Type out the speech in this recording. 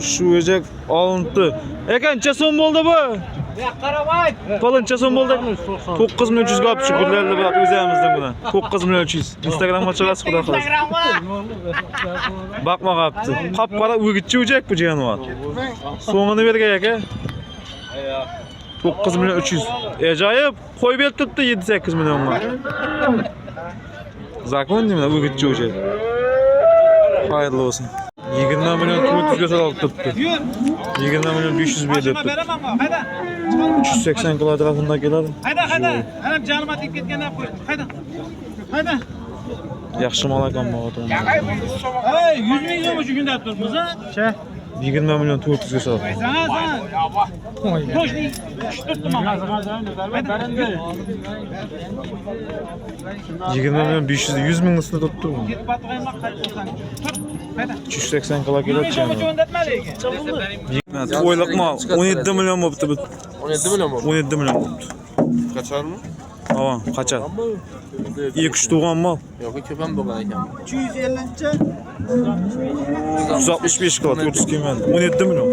Şu ecek alındı. Qancha so'm bo'ldi bu? Ya qaramay. Falıncha so'm bo'ldi? 9300 qolib shu kunlarda bak o'zimizdan buni. 9300. Instagramga chiqasiz xudo xohlasa. Instagram'a. Bakma qapti. Qap-qara o'gitchi ujak bu jonivor. So'ngini bergan aka. 9300. Ajoyib. Qo'yib beribdi 7-8 millionga. Zakon nima o'gitchi ujak. Hayırlı olsun. 20 milyon 400 ga so'rab turibdi. 20 milyon 500 beribdi. Beraman mı? Hayda. 380 kilo tarafından keladi. Hayda. Anam canıma tek ketgandan qo'y. Hayda. Yaxshi mal ekan bu odam. Hey, 100 ming so'm shu kunda turibmiz ha? 20 milyon 400 ga so'rab. Sana. To'shni tutdim men. 20 milyon 500 100 ming üstüne tuttu mu? Ketib batg'aymoq qaytsan. Tut. Hayda. 380 kilo keladi So'm canım. o'ndatmadi ekan. To'yliq mal 17 milyon bo'pti bu. 17 milyon mu? 17 milyon bo'pti. Kaçar mı? Tamam, qacha? 2-3 tug'an mal. Yok, köpem dolan ekan. 250 165 kilo 30 km. 17 milyon.